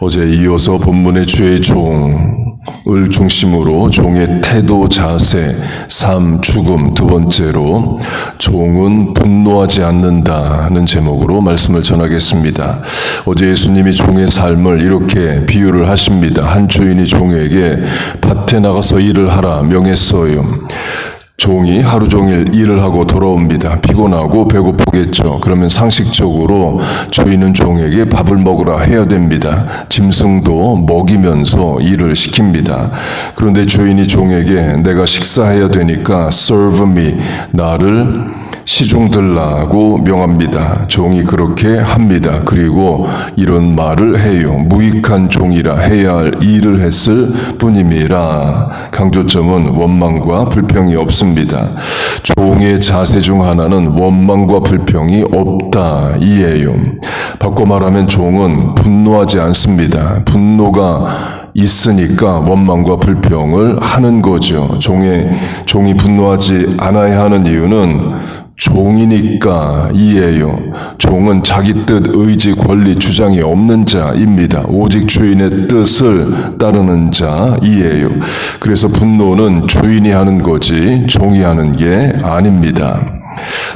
어제 이어서 본문의 주의 종을 중심으로 종의 태도, 자세, 삶, 죽음, 두 번째로 종은 분노하지 않는다는 제목으로 말씀을 전하겠습니다. 어제 예수님이 종의 삶을 이렇게 비유를 하십니다. 한 주인이 종에게 밭에 나가서 일을 하라 명했어요. 종이 하루 종일 일을 하고 돌아옵니다. 피곤하고 배고프겠죠. 그러면 상식적으로 주인은 종에게 밥을 먹으라 해야 됩니다. 짐승도 먹이면서 일을 시킵니다. 그런데 주인이 종에게 내가 식사해야 되니까 serve me, 나를 시중 들라고 명합니다. 종이 그렇게 합니다. 그리고 이런 말을 해요. 무익한 종이라 해야 할 일을 했을 뿐임이라. 강조점은 원망과 불평이 없습니다. 종의 자세 중 하나는 원망과 불평이 없다 이에요. 바꿔 말하면 종은 분노하지 않습니다. 분노가 있으니까 원망과 불평을 하는 거죠. 종이 분노하지 않아야 하는 이유는 종이니까 이에요. 종은 자기 뜻, 의지, 권리, 주장이 없는 자입니다. 오직 주인의 뜻을 따르는 자이에요. 그래서 분노는 주인이 하는 거지 종이 하는 게 아닙니다.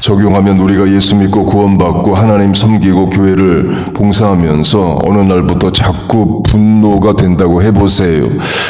적용하면 우리가 예수 믿고 구원받고 하나님 섬기고 교회를 봉사하면서 어느 날부터 자꾸 분노가 된다고 해보세요.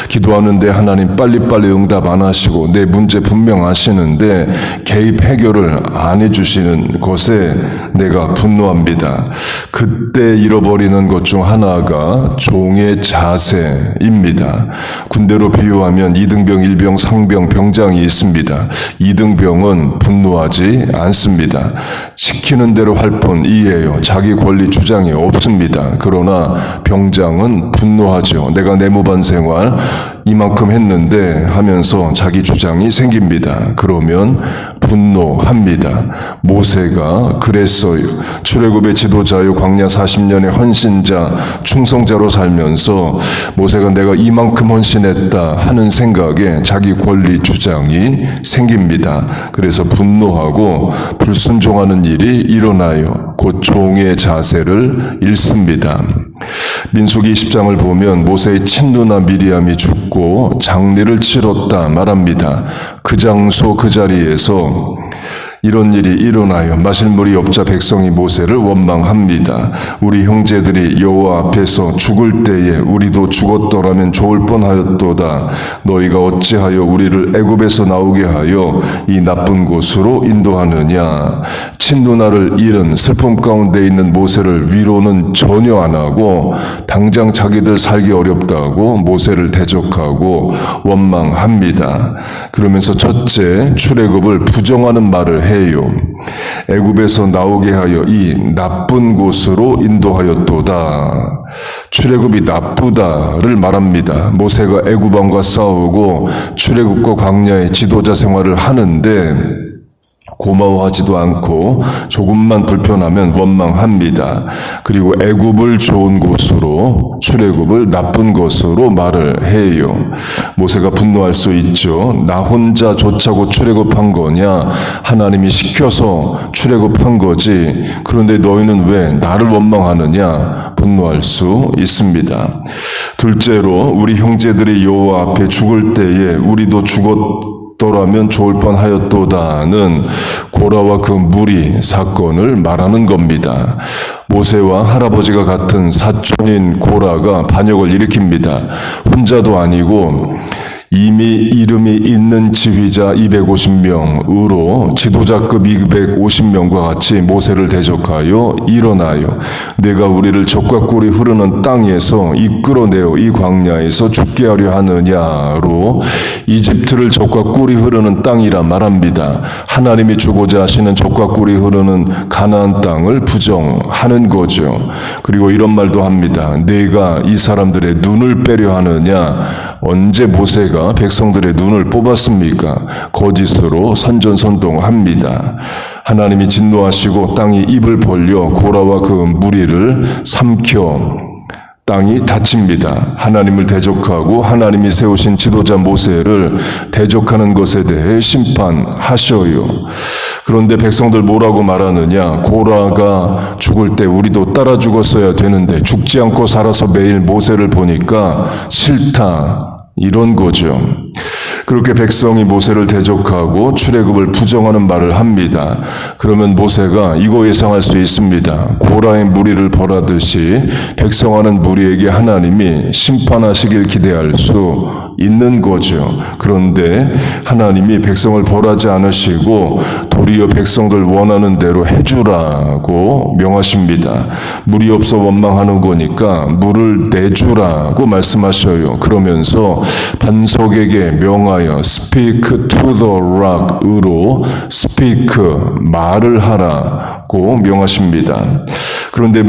기도하는데 하나님 빨리빨리 응답 안 하시고 내 문제 분명 아시는데 개입 해결을 안 해주시는 것에 내가 분노합니다. 그때 잃어버리는 것 중 하나가 종의 자세입니다. 군대로 비유하면 이등병, 일병, 상병, 병장이 있습니다. 이등병은 분노하지 않습니다. 시키는 대로 할 뿐이에요. 자기 권리 주장이 없습니다. 그러나 병장은 분노하죠. 내가 내무반 생활 이만큼 했는데 하면서 자기 주장이 생깁니다. 그러면 분노합니다. 모세가 그랬어요. 출애굽의 지도자요, 광야 40년의 헌신자, 충성자로 살면서 모세가 내가 이만큼 헌신했다 하는 생각에 자기 권리 주장이 생깁니다. 그래서 분노하고 불순종하는 일이 일어나요. 곧 종의 자세를 잃습니다. 민수기 20장을 보면 모세의 친누나 미리암이 죽고 장례를 치렀다 말합니다. 그 장소 그 자리에서 이런 일이 일어나요. 마실 물이 없자 백성이 모세를 원망합니다. 우리 형제들이 여호와 앞에서 죽을 때에 우리도 죽었더라면 좋을 뻔하였도다. 너희가 어찌하여 우리를 애굽에서 나오게 하여 이 나쁜 곳으로 인도하느냐. 친누나를 잃은 슬픔 가운데 있는 모세를 위로는 전혀 안 하고 당장 자기들 살기 어렵다고 모세를 대적하고 원망합니다. 그러면서 첫째, 출애굽을 부정하는 말을 해요. 애굽에서 나오게 하여 이 나쁜 곳으로 인도하였도다. 출애굽이 나쁘다를 말합니다. 모세가 애굽 왕과 싸우고 출애굽과 광야의 지도자 생활을 하는데 고마워하지도 않고 조금만 불편하면 원망합니다. 그리고 애굽을 좋은 곳으로 출애굽을 나쁜 것으로 말을 해요. 모세가 분노할 수 있죠. 나 혼자 좋자고 출애굽한 거냐? 하나님이 시켜서 출애굽한 거지. 그런데 너희는 왜 나를 원망하느냐? 분노할 수 있습니다. 둘째로 우리 형제들이 여호와 앞에 죽을 때에 우리도 죽었더라면 좋을 뻔하였도다는 고라와 그 무리 사건을 말하는 겁니다. 모세와 할아버지가 같은 사촌인 고라가 반역을 일으킵니다. 혼자도 아니고 이미 이름이 있는 지휘자 250명으로 지도자급 250명과 같이 모세를 대적하여 일어나요. 내가 우리를 적과 꿀이 흐르는 땅에서 이끌어내어 이 광야에서 죽게 하려 하느냐로 이집트를 적과 꿀이 흐르는 땅이라 말합니다. 하나님이 주고자 하시는 적과 꿀이 흐르는 가나안 땅을 부정하는 거죠. 그리고 이런 말도 합니다. 내가 이 사람들의 눈을 빼려 하느냐. 언제 모세가 백성들의 눈을 뽑았습니까? 거짓으로 선전선동합니다. 하나님이 진노하시고 땅이 입을 벌려 고라와 그 무리를 삼켜 땅이 닫힙니다. 하나님을 대적하고 하나님이 세우신 지도자 모세를 대적하는 것에 대해 심판하셔요. 그런데 백성들 뭐라고 말하느냐? 고라가 죽을 때 우리도 따라 죽었어야 되는데 죽지 않고 살아서 매일 모세를 보니까 싫다. 이런 거죠. 그렇게 백성이 모세를 대적하고 출애굽을 부정하는 말을 합니다. 그러면 모세가 이거 예상할 수 있습니다. 고라의 무리를 벌하듯이 백성하는 무리에게 하나님이 심판하시길 기대할 수 있는 거죠. 그런데 하나님이 백성을 벌하지 않으시고 도리어 백성들 원하는 대로 해주라고 명하십니다. 물이 없어 원망하는 거니까 물을 내주라고 말씀하셔요. 그러면서 반석에게 명하여 speak to the rock으로 speak 말을 하라고 명하십니다. 그런데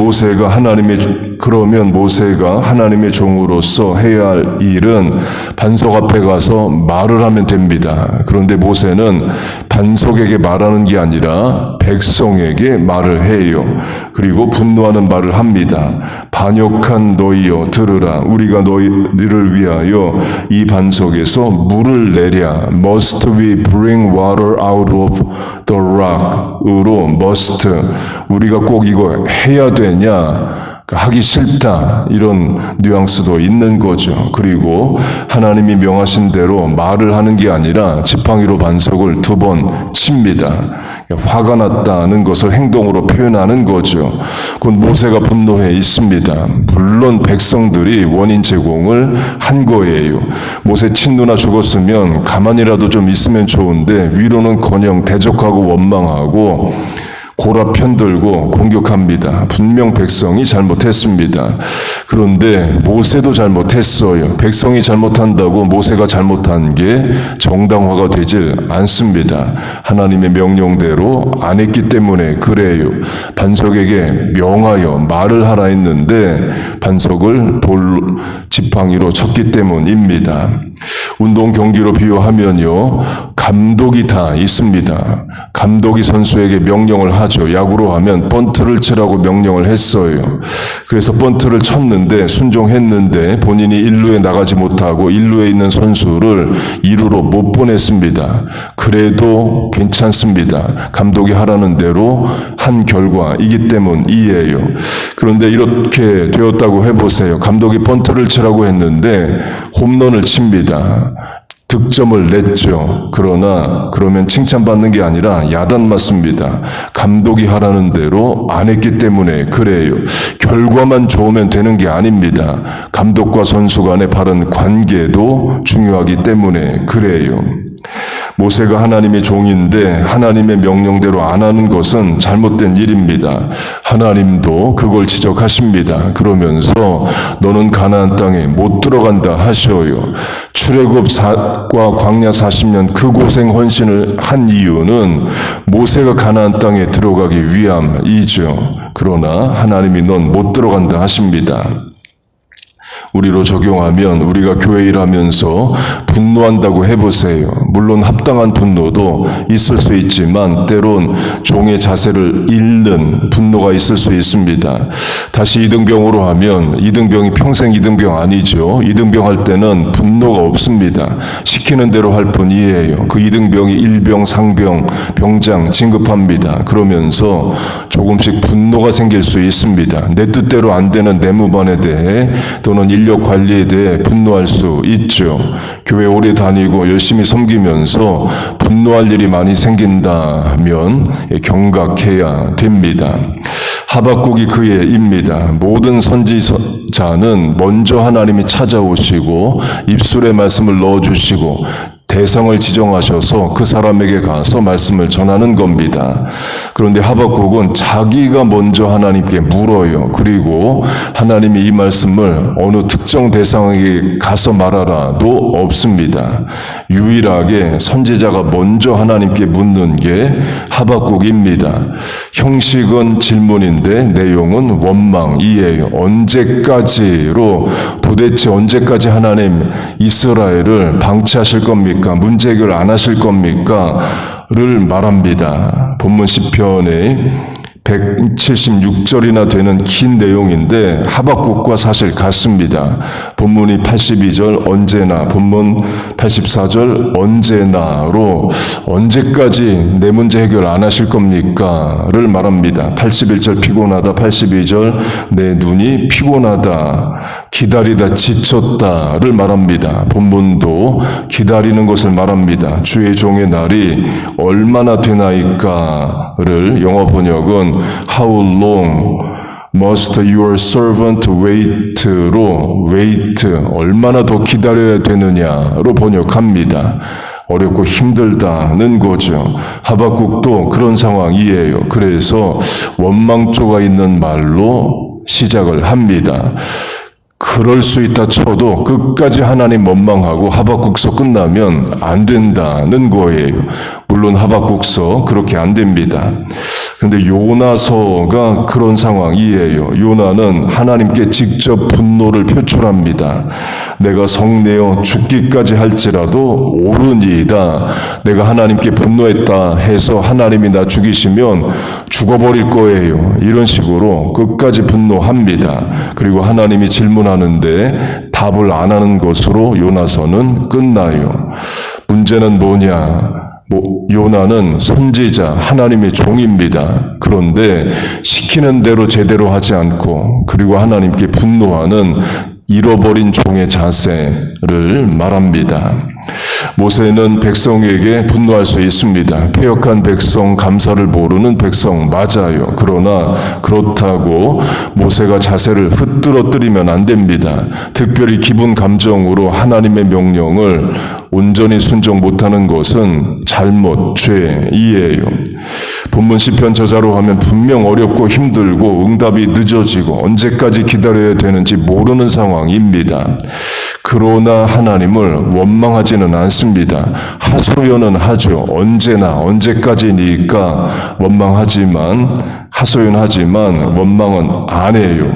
그러면 모세가 하나님의 종으로서 해야 할 일은 반석 앞에 가서 말을 하면 됩니다. 그런데 모세는 반석에게 말하는 게 아니라 백성에게 말을 해요. 그리고 분노하는 말을 합니다. 반역한 너희여 들으라. 우리가 너희를 위하여 이 반석에서 물을 내랴. Must we bring water out of the rock으로 must 우리가 꼭 이거 해야 되냐? 하기 싫다. 이런 뉘앙스도 있는 거죠. 그리고 하나님이 명하신 대로 말을 하는 게 아니라 지팡이로 반석을 2번 칩니다. 화가 났다는 것을 행동으로 표현하는 거죠. 곧 모세가 분노해 있습니다. 물론 백성들이 원인 제공을 한 거예요. 모세 친누나 죽었으면 가만히라도 좀 있으면 좋은데 위로는커녕 대적하고 원망하고 고라 편들고 공격합니다. 분명 백성이 잘못했습니다. 그런데 모세도 잘못했어요. 백성이 잘못한다고 모세가 잘못한 게 정당화가 되질 않습니다. 하나님의 명령대로 안 했기 때문에 그래요. 반석에게 명하여 말을 하라 했는데 반석을 지팡이로 쳤기 때문입니다. 운동 경기로 비유하면요. 감독이 다 있습니다. 감독이 선수에게 명령을 하죠. 야구로 하면 번트를 치라고 명령을 했어요. 그래서 번트를 쳤는데 순종했는데 본인이 1루에 나가지 못하고 1루에 있는 선수를 2루로 못 보냈습니다. 그래도 괜찮습니다. 감독이 하라는 대로 한 결과이기 때문이에요. 그런데 이렇게 되었다고 해보세요. 감독이 번트를 치라고 했는데 홈런을 칩니다. 득점을 냈죠. 그러면 칭찬받는 게 아니라 야단 맞습니다. 감독이 하라는 대로 안 했기 때문에 그래요. 결과만 좋으면 되는 게 아닙니다. 감독과 선수 간의 바른 관계도 중요하기 때문에 그래요. 모세가 하나님의 종인데 하나님의 명령대로 안 하는 것은 잘못된 일입니다. 하나님도 그걸 지적하십니다. 그러면서 너는 가나안 땅에 못 들어간다 하셔요. 출애굽과 광야 40년 그 고생 헌신을 한 이유는 모세가 가나안 땅에 들어가기 위함이죠. 그러나 하나님이 넌 못 들어간다 하십니다. 우리로 적용하면 우리가 교회 일하면서 분노한다고 해보세요. 물론 합당한 분노도 있을 수 있지만 때론 종의 자세를 잃는 분노가 있을 수 있습니다. 다시 이등병으로 하면 이등병이 평생 이등병 아니죠. 이등병 할 때는 분노가 없습니다. 시키는 대로 할 뿐이에요. 그 이등병이 일병, 상병, 병장 진급합니다. 그러면서 조금씩 분노가 생길 수 있습니다. 내 뜻대로 안 되는 내무반에 대해 또는 인력 관리에 대해 분노할 수 있죠. 교회 오래 다니고 열심히 섬기면서 분노할 일이 많이 생긴다면 경각해야 됩니다. 하박국이 그의 입니다. 모든 선지자는 먼저 하나님이 찾아오시고 입술에 말씀을 넣어주시고 대상을 지정하셔서 그 사람에게 가서 말씀을 전하는 겁니다. 그런데 하박국은 자기가 먼저 하나님께 물어요. 그리고 하나님이 이 말씀을 어느 특정 대상에게 가서 말하라도 없습니다. 유일하게 선지자가 먼저 하나님께 묻는 게 하박국입니다. 형식은 질문인데 내용은 원망이에요. 언제까지로 도대체 언제까지 하나님 이스라엘을 방치하실 겁니까? 문제 해결 안 하실 겁니까? 를 말합니다. 본문 시편의 176절이나 되는 긴 내용인데 하박국과 사실 같습니다. 본문이 82절 언제나, 본문 84절 언제나로 언제까지 내 문제 해결 안 하실 겁니까? 를 말합니다. 81절 피곤하다, 82절 내 눈이 피곤하다, 기다리다 지쳤다를 말합니다. 본문도 기다리는 것을 말합니다. 주의 종의 날이 얼마나 되나이까를 영어 번역은 How long must your servant wait로 wait 얼마나 더 기다려야 되느냐로 번역합니다. 어렵고 힘들다는 거죠. 하박국도 그런 상황이에요. 그래서 원망조가 있는 말로 시작을 합니다. 그럴 수 있다 쳐도 끝까지 하나님 원망하고 하박국서 끝나면 안 된다는 거예요. 물론 하박국서 그렇게 안 됩니다. 그런데 요나서가 그런 상황이에요. 요나는 하나님께 직접 분노를 표출합니다. 내가 성내어 죽기까지 할지라도 옳으니이다. 내가 하나님께 분노했다 해서 하나님이 나 죽이시면 죽어버릴 거예요. 이런 식으로 끝까지 분노합니다. 그리고 하나님이 질문하는데 답을 안 하는 것으로 요나서는 끝나요. 문제는 뭐냐? 요나는 선지자, 하나님의 종입니다. 그런데 시키는 대로 제대로 하지 않고 그리고 하나님께 분노하는 잃어버린 종의 자세를 말합니다. 모세는 백성에게 분노할 수 있습니다. 패역한 백성, 감사를 모르는 백성 맞아요. 그러나 그렇다고 모세가 자세를 흩뜨러뜨리면 안 됩니다. 특별히 기분 감정으로 하나님의 명령을 온전히 순종 못하는 것은 잘못, 죄이에요. 본문 시편 저자로 하면 분명 어렵고 힘들고 응답이 늦어지고 언제까지 기다려야 되는지 모르는 상황입니다. 그러나 하나님을 원망하지는 않습니다. 하소연은 하죠. 언제나 언제까지니까 원망하지만 하소연하지만 원망은 안 해요.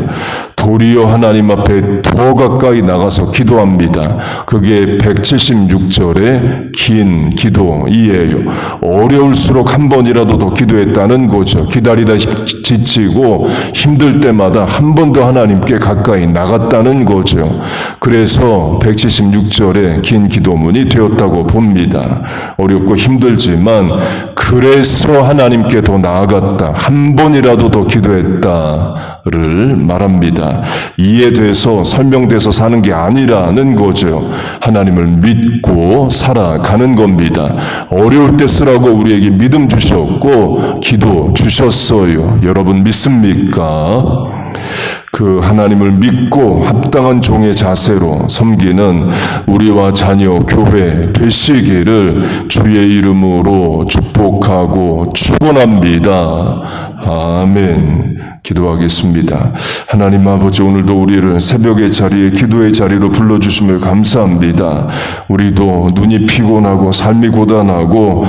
도리어 하나님 앞에 더 가까이 나가서 기도합니다. 그게 176절의 긴 기도이에요. 어려울수록 한 번이라도 더 기도했다는 거죠. 기다리다 지치고 힘들 때마다 한 번 더 하나님께 가까이 나갔다는 거죠. 그래서 176절의 긴 기도문이 되었다고 봅니다. 어렵고 힘들지만 그래서 하나님께 더 나아갔다. 한 번이라도 더 기도했다를 말합니다. 이해돼서 설명돼서 사는 게 아니라는 거죠. 하나님을 믿고 살아가는 겁니다. 어려울 때 쓰라고 우리에게 믿음 주셨고 기도 주셨어요. 여러분 믿습니까? 그 하나님을 믿고 합당한 종의 자세로 섬기는 우리와 자녀 교회 되시기를 주의 이름으로 축복하고 축원합니다. 아멘. 기도하겠습니다. 하나님 아버지, 오늘도 우리를 새벽의 자리에 기도의 자리로 불러주심을 감사합니다. 우리도 눈이 피곤하고 삶이 고단하고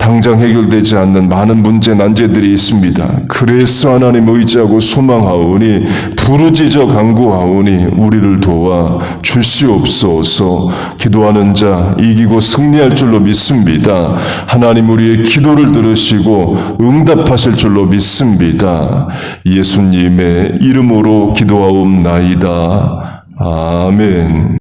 당장 해결되지 않는 많은 문제 난제들이 있습니다. 그래서 하나님 의지하고 소망하오니 부르짖어 간구하오니 우리를 도와 주시옵소서. 기도하는 자 이기고 승리할 줄로 믿습니다. 하나님 우리의 기도를 들으시고 응답하실 줄로 믿습니다. 예수님의 이름으로 기도하옵나이다. 아멘.